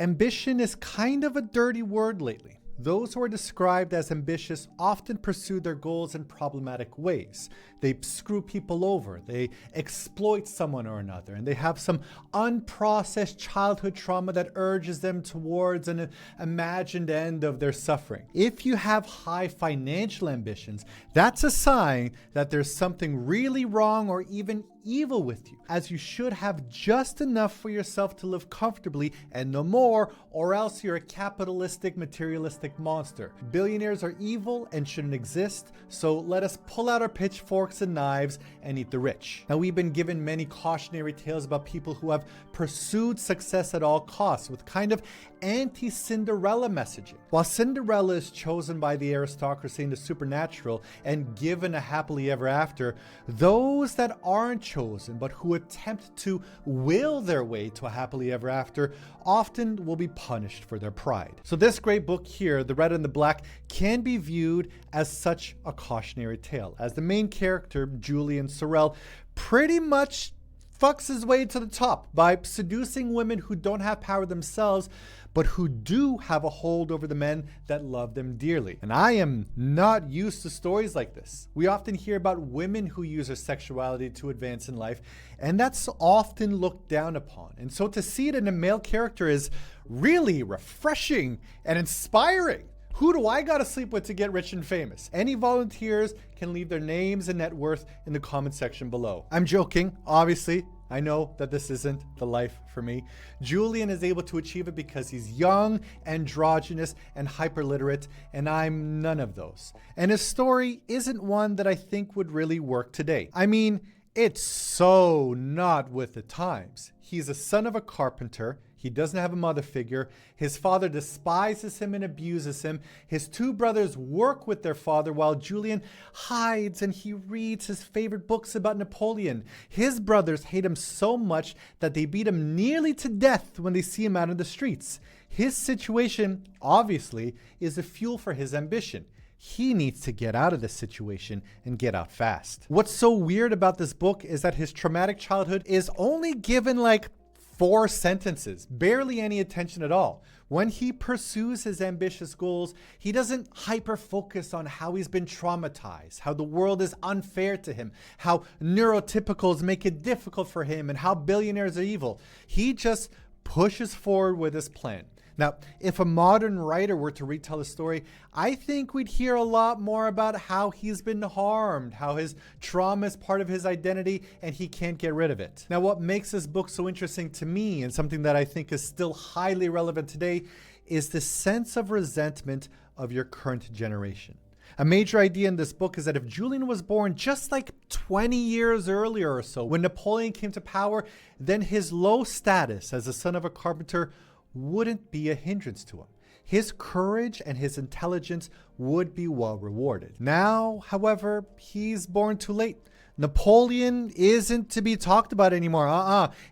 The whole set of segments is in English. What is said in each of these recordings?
Ambition is kind of a dirty word lately. Those who are described as ambitious often pursue their goals in problematic ways. They screw people over, they exploit someone or another, and they have some unprocessed childhood trauma that urges them towards an imagined end of their suffering. If you have high financial ambitions, that's a sign that there's something really wrong or even evil with you, as you should have just enough for yourself to live comfortably and no more, or else you're a capitalistic, materialistic monster. Billionaires are evil and shouldn't exist, so let us pull out our pitchforks and knives and eat the rich. Now, we've been given many cautionary tales about people who have pursued success at all costs with kind of anti-Cinderella messaging. While Cinderella is chosen by the aristocracy and the supernatural and given a happily ever after, those that aren't chosen but who attempt to will their way to a happily ever after often will be punished for their pride. So this great book here, The Red and the Black, can be viewed as such a cautionary tale, as the main character, Julian Sorel, pretty much fucks his way to the top by seducing women who don't have power themselves, but who do have a hold over the men that love them dearly. And I am not used to stories like this. We often hear about women who use their sexuality to advance in life, and that's often looked down upon. And so to see it in a male character is really refreshing and inspiring. Who do I gotta sleep with to get rich and famous? Any volunteers can leave their names and net worth in the comment section below. I'm joking, obviously. I know that this isn't the life for me. Julian is able to achieve it because he's young, androgynous, and hyperliterate, and I'm none of those. And his story isn't one that I think would really work today. I mean, it's so not with the times. He's a son of a carpenter. He doesn't have a mother figure. His father despises him and abuses him. His two brothers work with their father while Julian hides and he reads his favorite books about Napoleon. His brothers hate him so much that they beat him nearly to death when they see him out in the streets. His situation, obviously, is a fuel for his ambition. He needs to get out of this situation and get out fast. What's so weird about this book is that his traumatic childhood is only given like 4 sentences, barely any attention at all. When he pursues his ambitious goals, he doesn't hyper-focus on how he's been traumatized, how the world is unfair to him, how neurotypicals make it difficult for him, and how billionaires are evil. He just pushes forward with his plan. Now, if a modern writer were to retell the story, I think we'd hear a lot more about how he's been harmed, how his trauma is part of his identity and he can't get rid of it. Now, what makes this book so interesting to me, and something that I think is still highly relevant today, is the sense of resentment of your current generation. A major idea in this book is that if Julian was born just like 20 years earlier or so, when Napoleon came to power, then his low status as the son of a carpenter wouldn't be a hindrance to him. His courage and his intelligence would be well rewarded. Now, however, he's born too late. Napoleon isn't to be talked about anymore,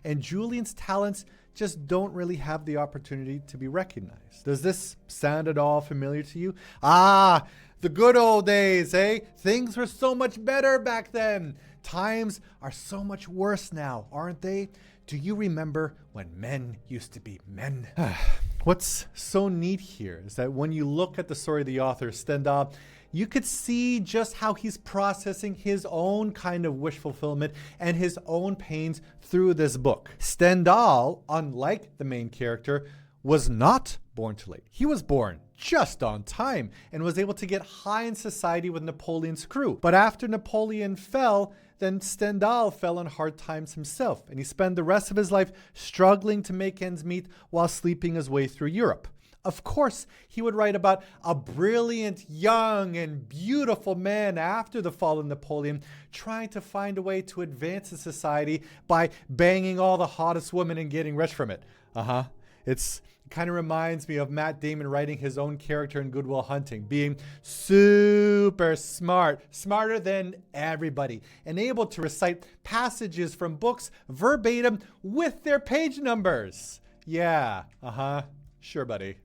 and Julian's talents just don't really have the opportunity to be recognized. Does this sound at all familiar to you? The good old days, eh? Things were so much better back then. Times are so much worse now, aren't they? Do you remember when men used to be men? What's so neat here is that when you look at the story of the author, Stendhal, you could see just how he's processing his own kind of wish fulfillment and his own pains through this book. Stendhal, unlike the main character, was not born too late. He was born just on time and was able to get high in society with Napoleon's crew. But after Napoleon fell, then Stendhal fell on hard times himself, and he spent the rest of his life struggling to make ends meet while sleeping his way through Europe. Of course, he would write about a brilliant, young, and beautiful man after the fall of Napoleon, trying to find a way to advance in society by banging all the hottest women and getting rich from it. It kind of reminds me of Matt Damon writing his own character in Good Will Hunting, being super smart, smarter than everybody, and able to recite passages from books verbatim with their page numbers. Yeah, sure, buddy.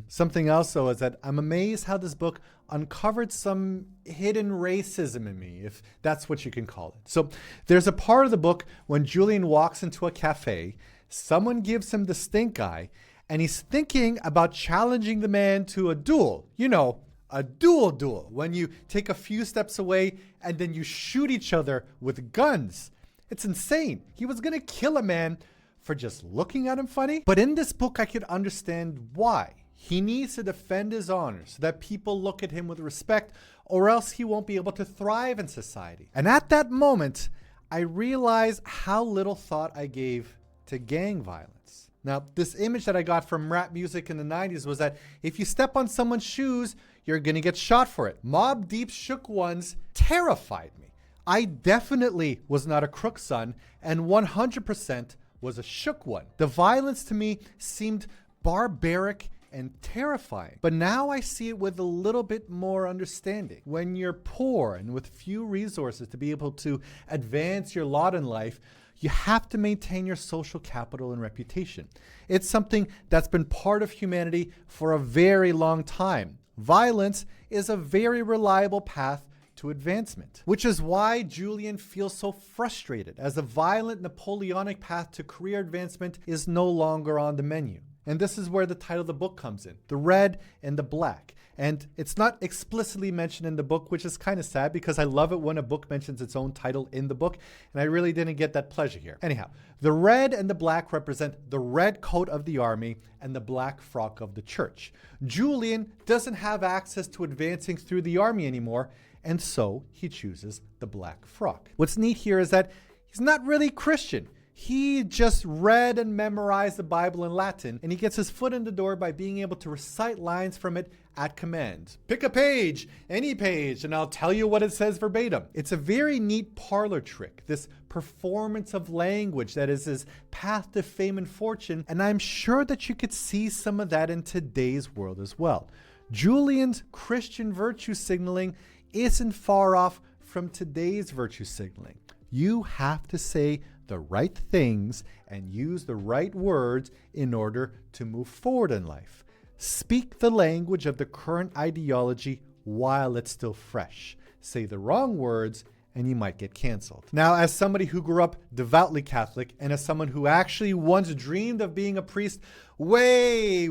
Something else, though, is that I'm amazed how this book uncovered some hidden racism in me, if that's what you can call it. So there's a part of the book when Julian walks into a cafe, someone gives him the stink eye, and he's thinking about challenging the man to a duel. You know, a duel, when you take a few steps away and then you shoot each other with guns. It's insane. He was gonna kill a man for just looking at him funny. But in this book, I could understand why. He needs to defend his honor so that people look at him with respect, or else he won't be able to thrive in society. And at that moment, I realized how little thought I gave to gang violence. Now, this image that I got from rap music in the 90s was that if you step on someone's shoes, you're gonna get shot for it. Mobb Deep's Shook Ones terrified me. I definitely was not a crook son, and 100% was a shook one. The violence to me seemed barbaric and terrifying. But now I see it with a little bit more understanding. When you're poor and with few resources to be able to advance your lot in life, you have to maintain your social capital and reputation. It's something that's been part of humanity for a very long time. Violence is a very reliable path to advancement, which is why Julian feels so frustrated as the violent Napoleonic path to career advancement is no longer on the menu. And this is where the title of the book comes in, The Red and the Black. And it's not explicitly mentioned in the book, which is kind of sad because I love it when a book mentions its own title in the book, and I really didn't get that pleasure here. Anyhow, the red and the black represent the red coat of the army and the black frock of the church. Julian doesn't have access to advancing through the army anymore, and so he chooses the black frock. What's neat here is that he's not really Christian. He just read and memorized the Bible in Latin, and he gets his foot in the door by being able to recite lines from it at command. Pick a page, any page, and I'll tell you what it says verbatim. It's a very neat parlor trick, this performance of language that is his path to fame and fortune, and I'm sure that you could see some of that in today's world as well. Julian's Christian virtue signaling isn't far off from today's virtue signaling. You have to say the right things and use the right words in order to move forward in life. Speak the language of the current ideology while it's still fresh. Say the wrong words and you might get canceled. Now, as somebody who grew up devoutly Catholic and as someone who actually once dreamed of being a priest way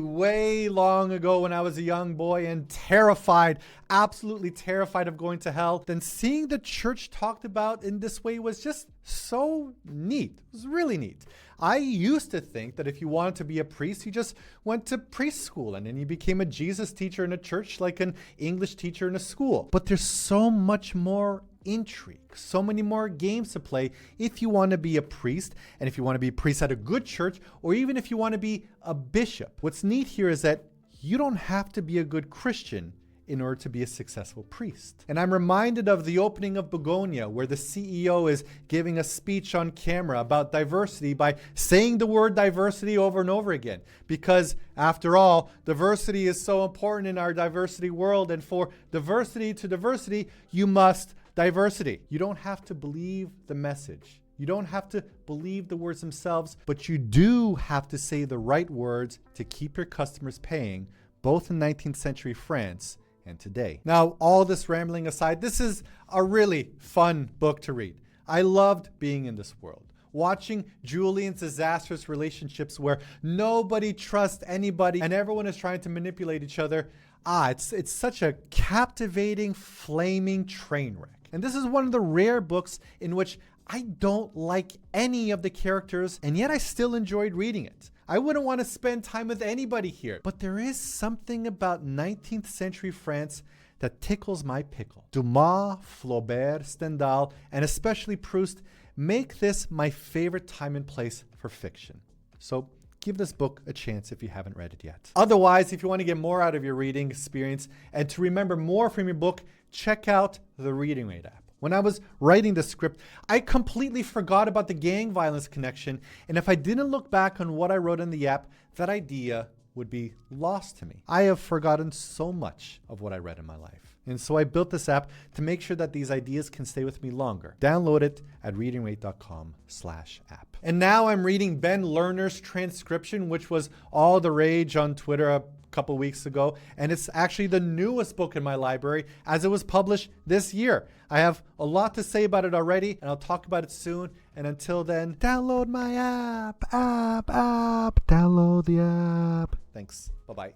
long ago when I was a young boy and terrified, absolutely terrified of going to hell, then seeing the church talked about in this way was just so neat. It was really neat. I used to think that if you wanted to be a priest, you just went to priest school and then you became a Jesus teacher in a church like an English teacher in a school. But there's so much more intrigue, so many more games to play if you want to be a priest, and if you want to be a priest at a good church, or even if you want to be a bishop. What's neat here is that you don't have to be a good Christian in order to be a successful priest. And I'm reminded of the opening of Begonia, where the CEO is giving a speech on camera about diversity by saying the word diversity over and over again. Because after all, diversity is so important in our diversity world, and for diversity to diversity, you must diversity. You don't have to believe the message. You don't have to believe the words themselves, but you do have to say the right words to keep your customers paying, both in 19th century France and today. Now, all this rambling aside, this is a really fun book to read. I loved being in this world. Watching Julian's disastrous relationships where nobody trusts anybody and everyone is trying to manipulate each other. It's such a captivating, flaming train wreck. And this is one of the rare books in which I don't like any of the characters, and yet I still enjoyed reading it. I wouldn't want to spend time with anybody here, but there is something about 19th century France that tickles my pickle. Dumas, Flaubert, Stendhal, and especially Proust make this my favorite time and place for fiction. So give this book a chance if you haven't read it yet. Otherwise, if you want to get more out of your reading experience and to remember more from your book, check out the ReadingRate app. When I was writing the script, I completely forgot about the gang violence connection, and if I didn't look back on what I wrote in the app, that idea would be lost to me. I have forgotten so much of what I read in my life. And so I built this app to make sure that these ideas can stay with me longer. Download it at readingrate.com/app. And now I'm reading Ben Lerner's Transcription, which was all the rage on Twitter a couple weeks ago, and it's actually the newest book in my library as it was published this year. I have a lot to say about it already, and I'll talk about it soon. And until then, download my app, download the app. Thanks. Bye-bye.